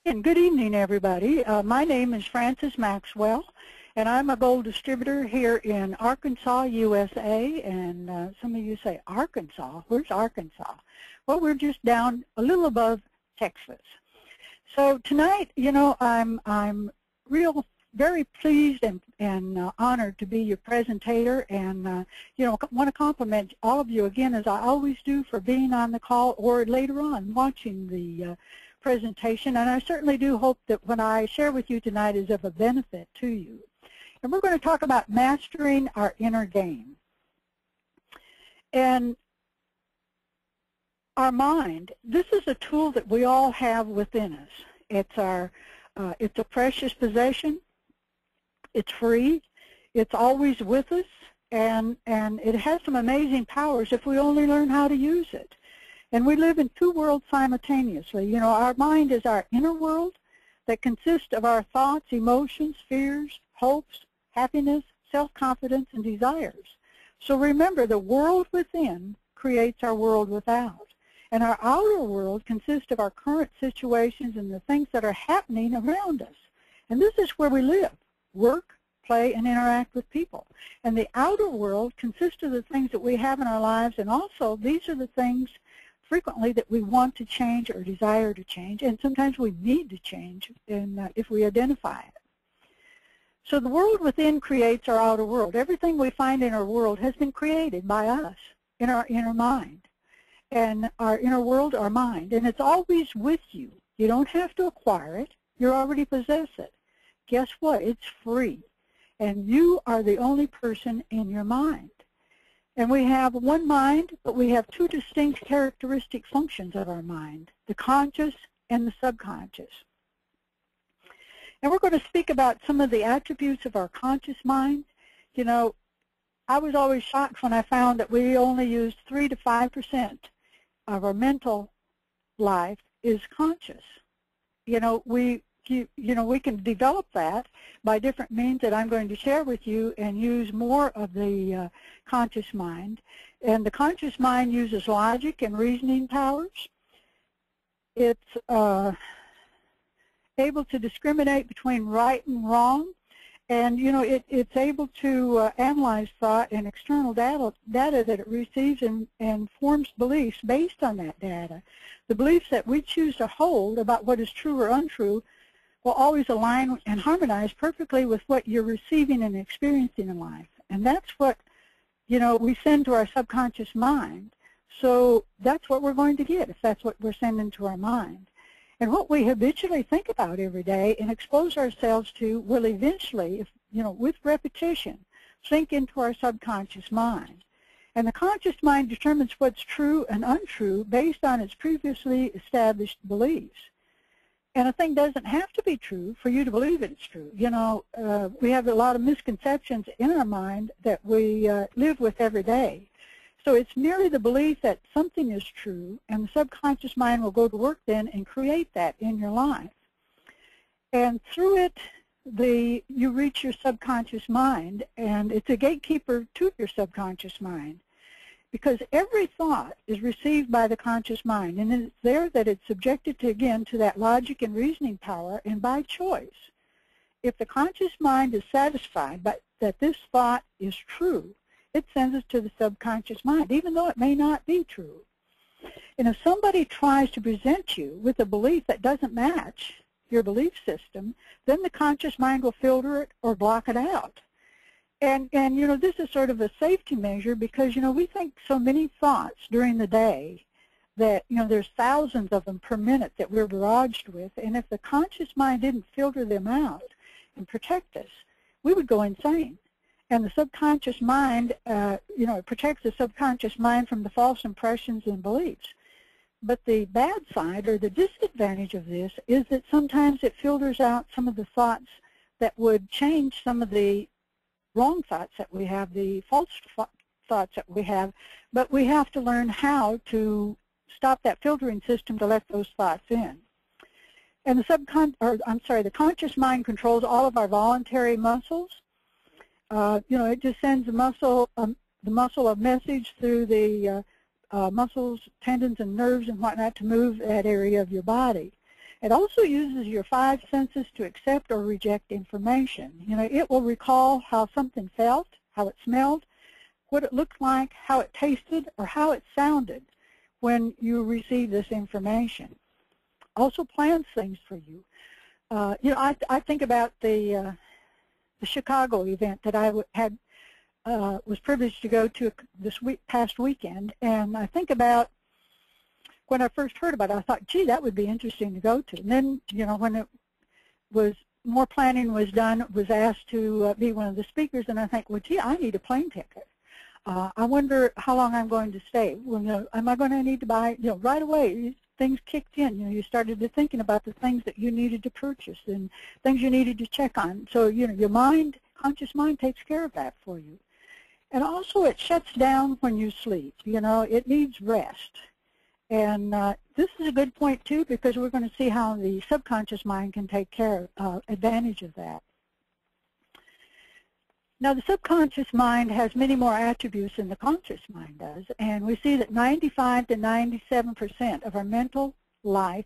And good evening, everybody. My name is Frances Maxwell, and I'm a gold distributor here in Arkansas, USA. And some of you say, Arkansas? Where's Arkansas? Well, we're just down a little above Texas. So tonight, you know, I'm very pleased and honored to be your presentator, and you know, want to compliment all of you again, as I always do, for being on the call or later on watching the presentation. And I certainly do hope that what I share with you tonight is of a benefit to you. And we're going to talk about mastering our inner game. And our mind, this is a tool that we all have within us. It's a precious possession. It's free. It's always with us, and it has some amazing powers if we only learn how to use it. And we live in two worlds simultaneously. You know, our mind is our inner world that consists of our thoughts, emotions, fears, hopes, happiness, self-confidence, and desires. So remember, the world within creates our world without. And our outer world consists of our current situations and the things that are happening around us. And this is where we live, work, play, and interact with people. And the outer world consists of the things that we have in our lives, and also these are the things frequently that we want to change or desire to change, and sometimes we need to change if we identify it. So the world within creates our outer world. Everything we find in our world has been created by us in our inner mind. And our inner world, our mind, and it's always with you. You don't have to acquire it. You already possess it. Guess what? It's free. And you are the only person in your mind. And we have one mind, but we have two distinct characteristic functions of our mind, the conscious and the subconscious. And we're going to speak about some of the attributes of our conscious mind. You know, I was always shocked when I found that we only use 3 to 5% of our mental life is conscious. You know, we can develop that by different means that I'm going to share with you, and use more of the conscious mind. And the conscious mind uses logic and reasoning powers. It's able to discriminate between right and wrong. And, you know, it's able to analyze thought and external data that it receives, and forms beliefs based on that data. The beliefs that we choose to hold about what is true or untrue will always align and harmonize perfectly with what you're receiving and experiencing in life. And that's what, you know, we send to our subconscious mind. So that's what we're going to get if that's what we're sending to our mind. And what we habitually think about every day and expose ourselves to will eventually, you know, with repetition, sink into our subconscious mind. And the conscious mind determines what's true and untrue based on its previously established beliefs. And a thing doesn't have to be true for you to believe it's true. You know, we have a lot of misconceptions in our mind that we live with every day. So it's merely the belief that something is true, and the subconscious mind will go to work then and create that in your life. And through it, you reach your subconscious mind, and it's a gatekeeper to your subconscious mind, because every thought is received by the conscious mind, and it's there that it's subjected to, again, to that logic and reasoning power, and by choice. If the conscious mind is satisfied that this thought is true, it sends it to the subconscious mind, even though it may not be true. And if somebody tries to present you with a belief that doesn't match your belief system, then the conscious mind will filter it or block it out. And you know, this is sort of a safety measure, because, you know, we think so many thoughts during the day that, you know, there's thousands of them per minute that we're barraged with. And if the conscious mind didn't filter them out and protect us, we would go insane. And the subconscious mind, you know, it protects the subconscious mind from the false impressions and beliefs. But the bad side, or the disadvantage of this, is that sometimes it filters out some of the thoughts that would change some of the wrong thoughts that we have, the false thoughts that we have. But we have to learn how to stop that filtering system to let those thoughts in. And the conscious mind controls all of our voluntary muscles. You know, it just sends the muscle a message through the muscles, tendons, and nerves and whatnot to move that area of your body. It also uses your 5 senses to accept or reject information. You know, it will recall how something felt, how it smelled, what it looked like, how it tasted, or how it sounded when you receive this information. Also plans things for you. You know, I think about the Chicago event that I was privileged to go to this past weekend, and I think about when I first heard about it, I thought, gee, that would be interesting to go to. And then, you know, when it was more planning was done, was asked to be one of the speakers, and I think, well, gee, I need a plane ticket. I wonder how long I'm going to stay. Well, you know, am I going to need to buy, you know, right away, things kicked in. You know, you started to thinking about the things that you needed to purchase and things you needed to check on. So, you know, your mind, conscious mind takes care of that for you. And also it shuts down when you sleep. You know, it needs rest. And this is a good point, too, because we're going to see how the subconscious mind can take advantage of that. Now, the subconscious mind has many more attributes than the conscious mind does, and we see that 95 to 97% of our mental life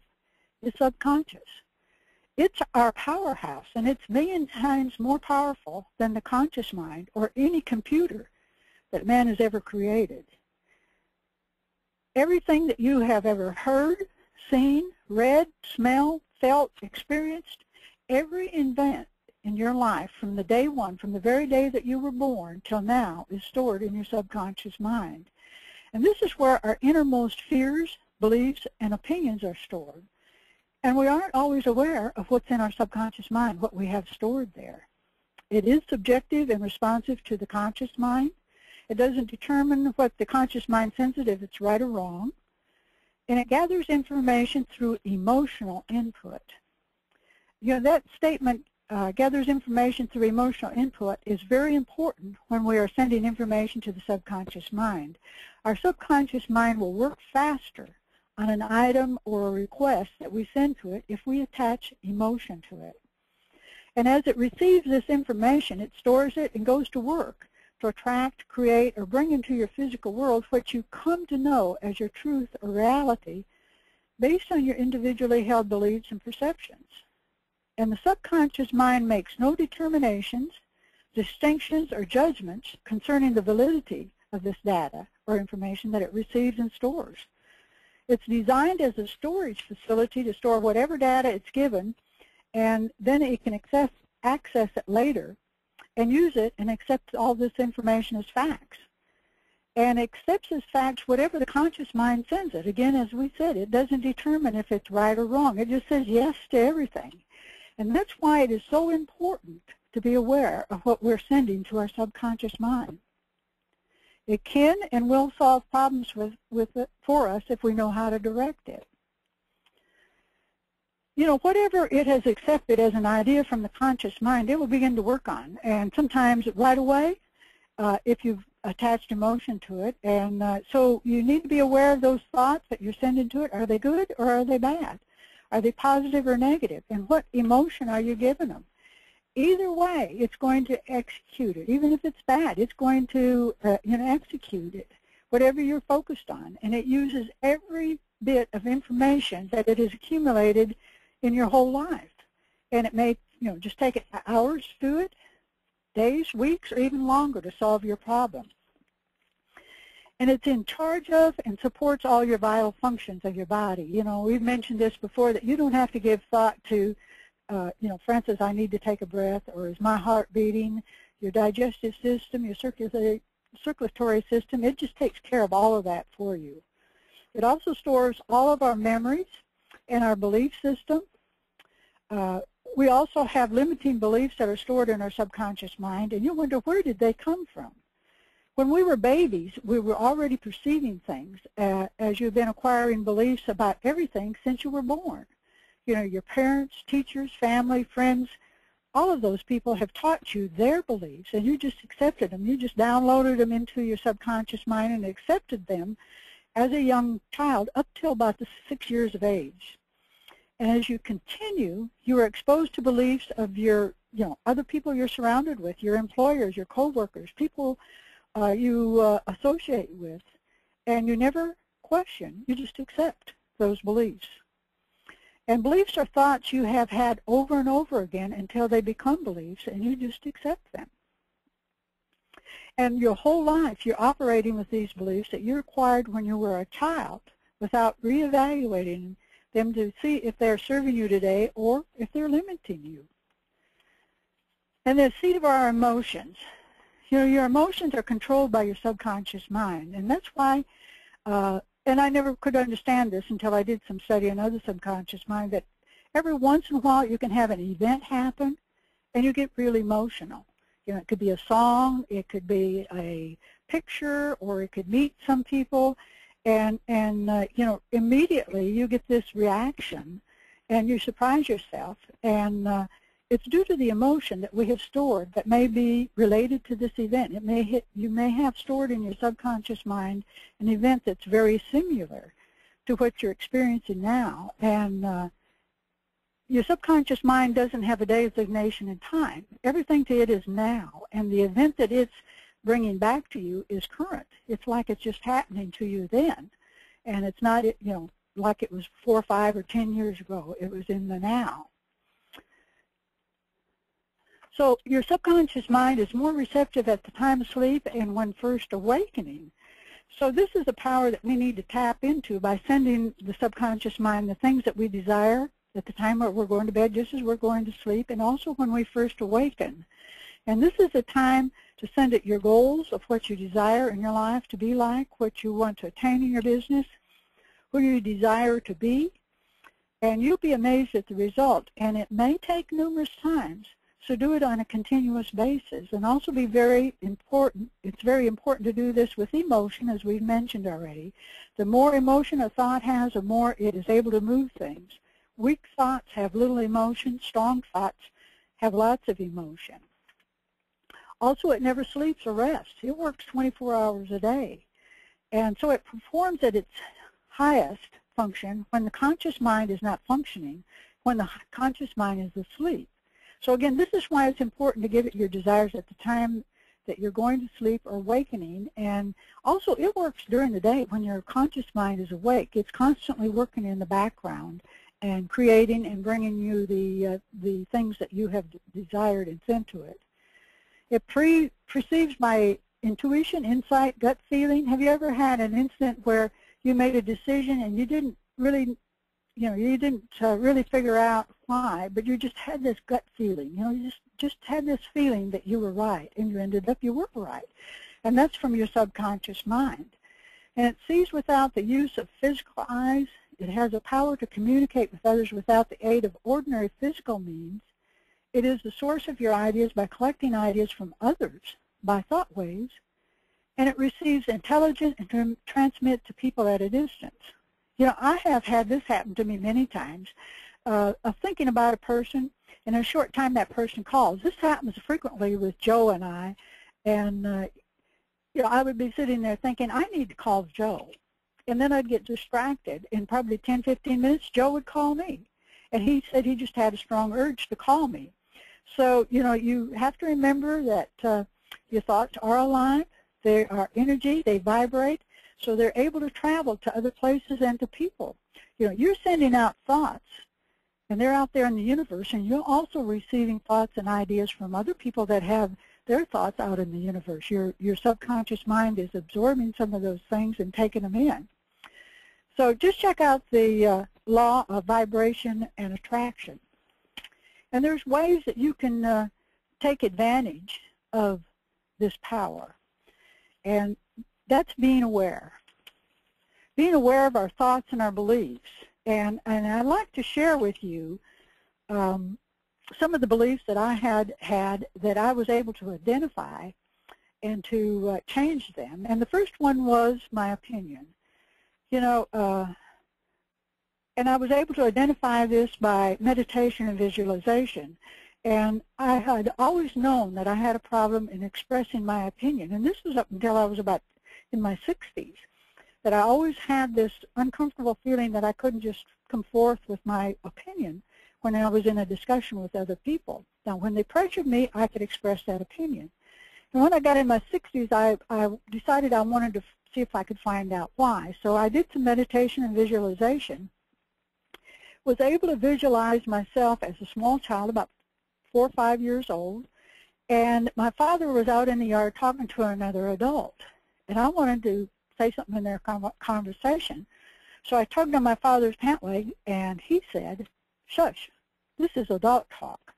is subconscious. It's our powerhouse, and it's a million times more powerful than the conscious mind or any computer that man has ever created. Everything that you have ever heard, seen, read, smelled, felt, experienced, every event in your life from the day one, from the very day that you were born till now, is stored in your subconscious mind. And this is where our innermost fears, beliefs, and opinions are stored. And we aren't always aware of what's in our subconscious mind, what we have stored there. It is subjective and responsive to the conscious mind. It doesn't determine what the conscious mind senses, if it's right or wrong. And it gathers information through emotional input. You know, that statement, gathers information through emotional input, is very important when we are sending information to the subconscious mind. Our subconscious mind will work faster on an item or a request that we send to it if we attach emotion to it. And as it receives this information, it stores it and goes to work to attract, create, or bring into your physical world what you come to know as your truth or reality based on your individually held beliefs and perceptions. And the subconscious mind makes no determinations, distinctions, or judgments concerning the validity of this data or information that it receives and stores. It's designed as a storage facility to store whatever data it's given, and then it can access it later and use it and accept all this information as facts. And accepts as facts whatever the conscious mind sends it. Again, as we said, it doesn't determine if it's right or wrong. It just says yes to everything. And that's why it is so important to be aware of what we're sending to our subconscious mind. It can and will solve problems with it for us if we know how to direct it. You know, whatever it has accepted as an idea from the conscious mind, it will begin to work on. And sometimes right away, if you've attached emotion to it. And so you need to be aware of those thoughts that you're sending to it. Are they good or are they bad? Are they positive or negative? And what emotion are you giving them? Either way, it's going to execute it. Even if it's bad, it's going to execute it, whatever you're focused on. And it uses every bit of information that it has accumulated in your whole life. And it may, just take it hours to do it, days, weeks, or even longer to solve your problem. And it's in charge of and supports all your vital functions of your body. We've mentioned this before, that you don't have to give thought to, Francis, I need to take a breath, or is my heart beating? Your digestive system, your circulatory system, it just takes care of all of that for you. It also stores all of our memories and our belief system. We also have limiting beliefs that are stored in our subconscious mind, and you wonder, where did they come from? When we were babies, we were already perceiving things as you've been acquiring beliefs about everything since you were born. Your parents, teachers, family, friends, all of those people have taught you their beliefs, and you just accepted them. You just downloaded them into your subconscious mind and accepted them as a young child up till about the 6 years of age. And as you continue, you are exposed to beliefs of your, other people you're surrounded with, your employers, your coworkers, people you associate with, and you never question. You just accept those beliefs. And beliefs are thoughts you have had over and over again until they become beliefs, and you just accept them. And your whole life, you're operating with these beliefs that you acquired when you were a child without reevaluating them to see if they're serving you today or if they're limiting you. And the seat of our emotions. Your emotions are controlled by your subconscious mind, and that's why, and I never could understand this until I did some study on other subconscious mind, that every once in a while you can have an event happen and you get really emotional. It could be a song, it could be a picture, or it could meet some people, and immediately you get this reaction, and you surprise yourself, and it's due to the emotion that we have stored that may be related to this event. You may have stored in your subconscious mind an event that's very similar to what you're experiencing now, and your subconscious mind doesn't have a designation in time. Everything to it is now, and the event that it's bringing back to you is current. It's like it's just happening to you then, and it's not, like it was 4, 5, or 10 years ago. It was in the now. So your subconscious mind is more receptive at the time of sleep and when first awakening. So this is a power that we need to tap into by sending the subconscious mind the things that we desire at the time we're going to bed, just as we're going to sleep, and also when we first awaken. And this is a time to send it your goals of what you desire in your life to be like, what you want to attain in your business, who you desire to be, and you'll be amazed at the result. And it may take numerous times, so do it on a continuous basis. And also be very important, it's very important to do this with emotion, as we've mentioned already. The more emotion a thought has, the more it is able to move things. Weak thoughts have little emotion. Strong thoughts have lots of emotion. Also, it never sleeps or rests. It works 24 hours a day. And so it performs at its highest function when the conscious mind is not functioning, when the conscious mind is asleep. So again, this is why it's important to give it your desires at the time that you're going to sleep or awakening. And also, it works during the day when your conscious mind is awake. It's constantly working in the background and creating and bringing you the things that you have desired and sent to it. It perceives by intuition, insight, gut feeling. Have you ever had an incident where you made a decision and you didn't really, really figure out why, but you just had this gut feeling? You just had this feeling that you were right, and you were right, and that's from your subconscious mind. And it sees without the use of physical eyes. It has a power to communicate with others without the aid of ordinary physical means. It is the source of your ideas by collecting ideas from others by thought waves, and it receives intelligence and transmits to people at a distance. I have had this happen to me many times, of thinking about a person, and in a short time that person calls. This happens frequently with Joe and I, and I would be sitting there thinking, I need to call Joe. And then I'd get distracted. In probably 10, 15 minutes, Joe would call me. And he said he just had a strong urge to call me. So, you have to remember that your thoughts are alive. They are energy. They vibrate. So they're able to travel to other places and to people. You're sending out thoughts, and they're out there in the universe, and you're also receiving thoughts and ideas from other people that have their thoughts out in the universe. Your subconscious mind is absorbing some of those things and taking them in. So just check out the law of vibration and attraction. And there's ways that you can take advantage of this power. And that's being aware. Being aware of our thoughts and our beliefs. And I'd like to share with you some of the beliefs that I had that I was able to identify and to change them. And the first one was my opinion. And I was able to identify this by meditation and visualization. And I had always known that I had a problem in expressing my opinion. And this was up until I was about in my 60s, that I always had this uncomfortable feeling that I couldn't just come forth with my opinion when I was in a discussion with other people. Now, when they pressured me, I could express that opinion. And when I got in my 60s, I decided I wanted to see if I could find out why. So I did some meditation and visualization, was able to visualize myself as a small child, about 4 or 5 years old, and my father was out in the yard talking to another adult, and I wanted to say something in their conversation. So I tugged on my father's pant leg, and he said, "Shush, this is adult talk."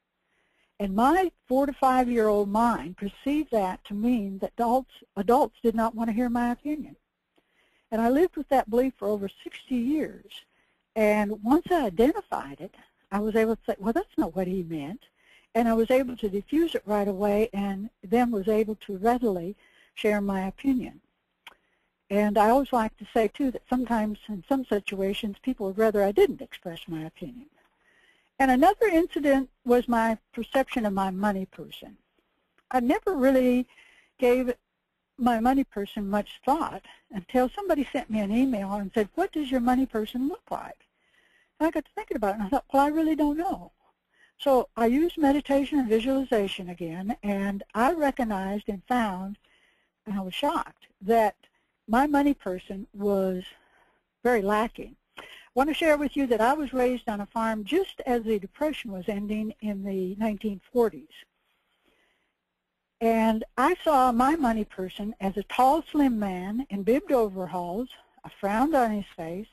And my 4 to 5-year-old mind perceived that to mean that adults did not want to hear my opinion. And I lived with that belief for over 60 years. And once I identified it, I was able to say, well, that's not what he meant. And I was able to diffuse it right away, and then was able to readily share my opinion. And I always like to say, too, that sometimes in some situations, people would rather I didn't express my opinion. And another incident was my perception of my money person. I never really gave my money person much thought until somebody sent me an email and said, "What does your money person look like?" And I got to thinking about it, and I thought, well, I really don't know. So I used meditation and visualization again, and I recognized and found, and I was shocked, that my money person was very lacking. I want to share with you that I was raised on a farm just as the Depression was ending in the 1940s. And I saw my money person as a tall, slim man in bibbed overalls, a frown on his face.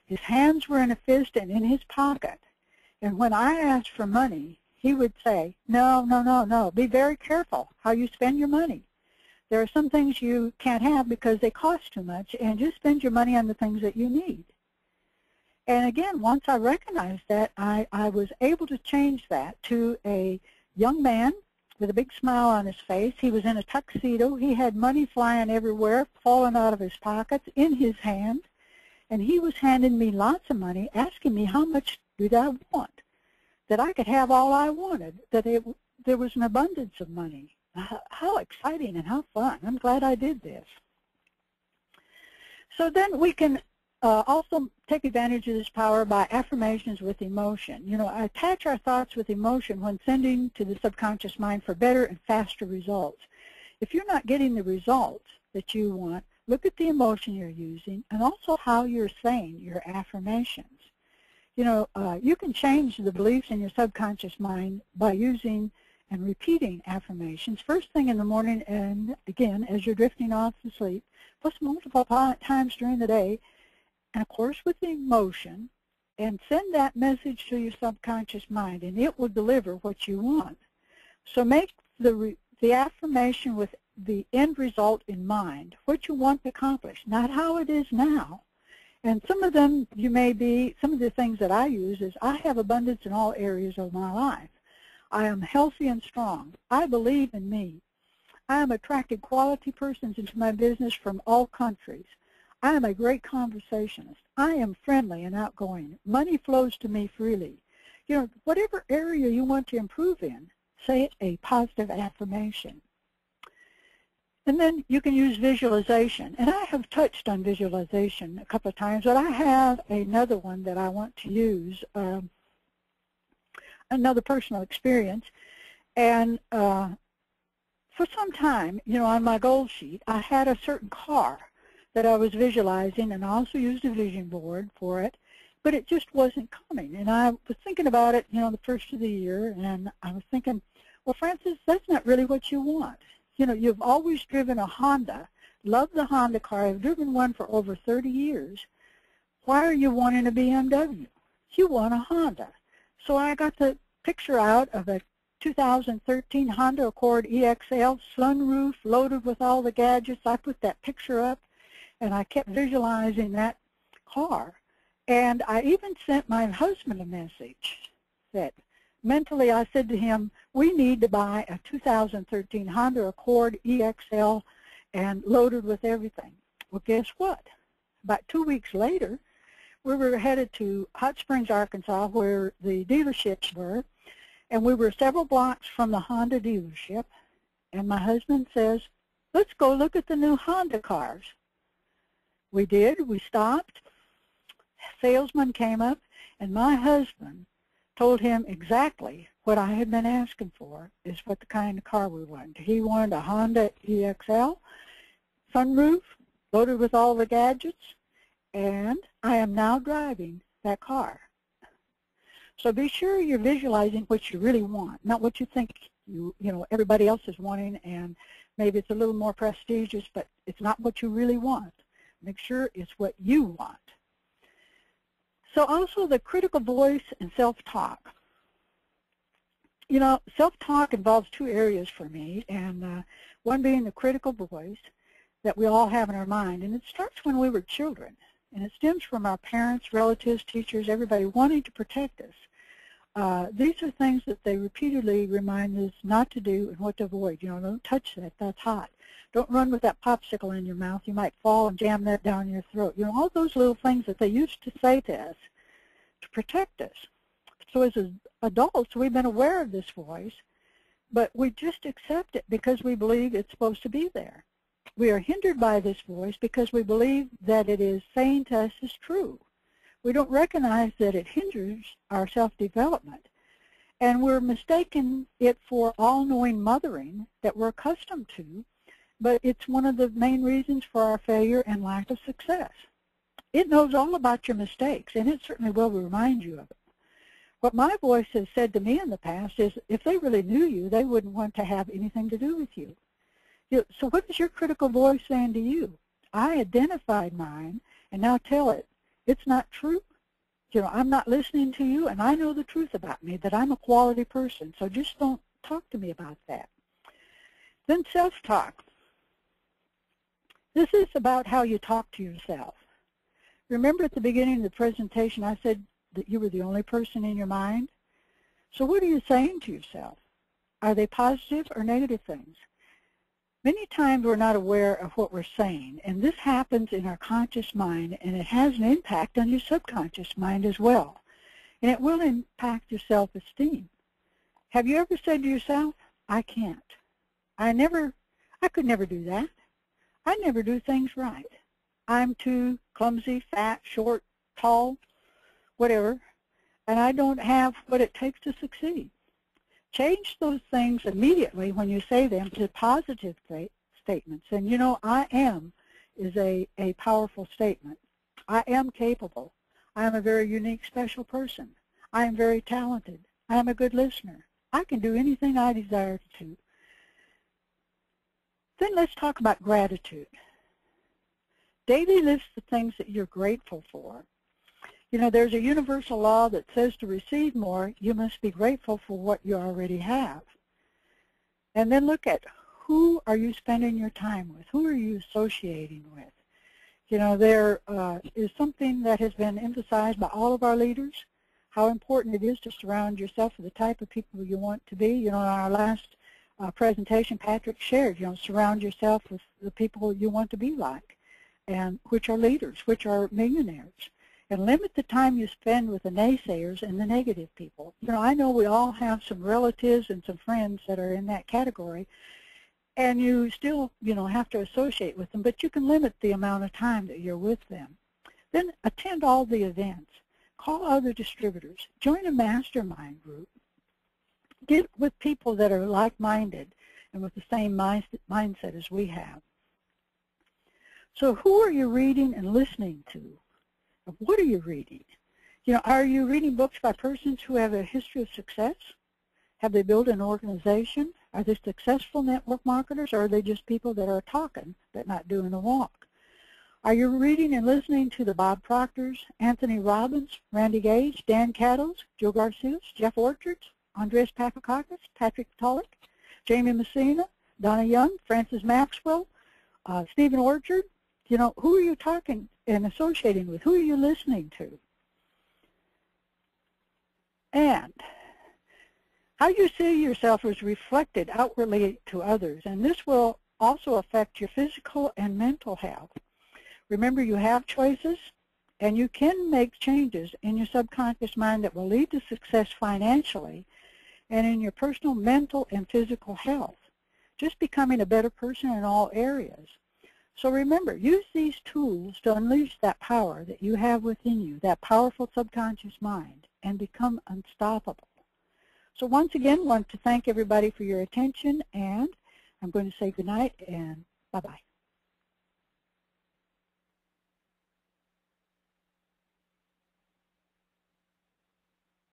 His hands were in a fist and in his pocket. And when I asked for money, he would say, "No, no, no, no, be very careful how you spend your money. There are some things you can't have because they cost too much, and just spend your money on the things that you need." And again, once I recognized that, I was able to change that to a young man with a big smile on his face. He was in a tuxedo. He had money flying everywhere, falling out of his pockets, in his hand. And he was handing me lots of money, asking me how much did I want, that I could have all I wanted, that there was an abundance of money. How exciting and how fun. I'm glad I did this. So then we can also take advantage of this power by affirmations with emotion. You know, attach our thoughts with emotion when sending to the subconscious mind for better and faster results. If you're not getting the results that you want, look at the emotion you're using and also how you're saying your affirmations. You know, you can change the beliefs in your subconscious mind by using and repeating affirmations first thing in the morning, and again as you're drifting off to sleep, plus multiple times during the day, and of course with the emotion, and send that message to your subconscious mind, and it will deliver what you want. So make the affirmation with the end result in mind, what you want to accomplish, not how it is now. And some of them some of the things that I use is, I have abundance in all areas of my life. I am healthy and strong. I believe in me. I am attracting quality persons into my business from all countries. I am a great conversationalist. I am friendly and outgoing. Money flows to me freely. You know, whatever area you want to improve in, say a positive affirmation. And then you can use visualization. And I have touched on visualization a couple of times, but I have another one that I want to use, another personal experience. And for some time, you know, on my goal sheet, I had a certain car that I was visualizing, and I also used a vision board for it, but it just wasn't coming. And I was thinking about it, you know, the first of the year, and I was thinking, well, Frances, that's not really what you want. You know, you've always driven a Honda, love the Honda car. I've driven one for over 30 years. Why are you wanting a BMW? You want a Honda. So I got the picture out of a 2013 Honda Accord EXL, sunroof, loaded with all the gadgets. I put that picture up, and I kept visualizing that car. And I even sent my husband a message that mentally I said to him, we need to buy a 2013 Honda Accord EXL and loaded with everything. Well, guess what? About 2 weeks later, we were headed to Hot Springs, Arkansas, where the dealerships were, and we were several blocks from the Honda dealership, and my husband says, let's go look at the new Honda cars. We did. We stopped. A salesman came up, and my husband told him exactly what I had been asking for, is what the kind of car we wanted. He wanted a Honda EXL, sunroof, loaded with all the gadgets, and I am now driving that car. So be sure you're visualizing what you really want, not what you think everybody else is wanting, and maybe it's a little more prestigious, but it's not what you really want. Make sure it's what you want. So also the critical voice and self-talk. Self-talk involves two areas for me, and one being the critical voice that we all have in our mind. And it starts when we were children, and it stems from our parents, relatives, teachers, everybody wanting to protect us. These are things that they repeatedly remind us not to do and what to avoid. Don't touch that, that's hot. Don't run with that popsicle in your mouth. You might fall and jam that down your throat. All those little things that they used to say to us to protect us. So as adults, we've been aware of this voice, but we just accept it because we believe it's supposed to be there. We are hindered by this voice because we believe that it is saying to us is true. We don't recognize that it hinders our self-development, and we're mistaking it for all-knowing mothering that we're accustomed to, but it's one of the main reasons for our failure and lack of success. It knows all about your mistakes, and it certainly will remind you of it. What my voice has said to me in the past is if they really knew you, they wouldn't want to have anything to do with you. So what is your critical voice saying to you? I identified mine, and now tell it, it's not true. I'm not listening to you, and I know the truth about me, that I'm a quality person, so just don't talk to me about that. Then self-talk. This is about how you talk to yourself. Remember at the beginning of the presentation I said that you were the only person in your mind? So what are you saying to yourself? Are they positive or negative things? Many times we're not aware of what we're saying, and this happens in our conscious mind, and it has an impact on your subconscious mind as well. And it will impact your self-esteem. Have you ever said to yourself, I can't. I could never do that. I never do things right. I'm too clumsy, fat, short, tall, whatever, and I don't have what it takes to succeed. Change those things immediately when you say them to positive statements. And I am is a powerful statement. I am capable. I am a very unique, special person. I am very talented. I am a good listener. I can do anything I desire to. Then let's talk about gratitude. Daily list the things that you're grateful for. There's a universal law that says to receive more, you must be grateful for what you already have. And then look at who are you spending your time with? Who are you associating with? There is something that has been emphasized by all of our leaders, how important it is to surround yourself with the type of people you want to be. In our last presentation, Patrick shared, surround yourself with the people you want to be like, and which are leaders, which are millionaires. And limit the time you spend with the naysayers and the negative people. I know we all have some relatives and some friends that are in that category, and you still, have to associate with them, but you can limit the amount of time that you're with them. Then attend all the events. Call other distributors. Join a mastermind group. Get with people that are like-minded and with the same mindset as we have. So who are you reading and listening to? What are you reading? Are you reading books by persons who have a history of success? Have they built an organization? Are they successful network marketers, or are they just people that are talking but not doing the walk? Are you reading and listening to the Bob Proctors, Anthony Robbins, Randy Gage, Dan Cattles, Joe Garcia, Jeff Orchards, Andreas Papakakis, Patrick Tulloch, Jamie Messina, Donna Young, Francis Maxwell, Stephen Orchard? Who are you talking and associating with? Who are you listening to? And how you see yourself is reflected outwardly to others, and this will also affect your physical and mental health. Remember, you have choices, and you can make changes in your subconscious mind that will lead to success financially and in your personal, mental, and physical health, just becoming a better person in all areas. So remember, use these tools to unleash that power that you have within you, that powerful subconscious mind, and become unstoppable. So once again, I want to thank everybody for your attention, and I'm going to say goodnight and bye-bye.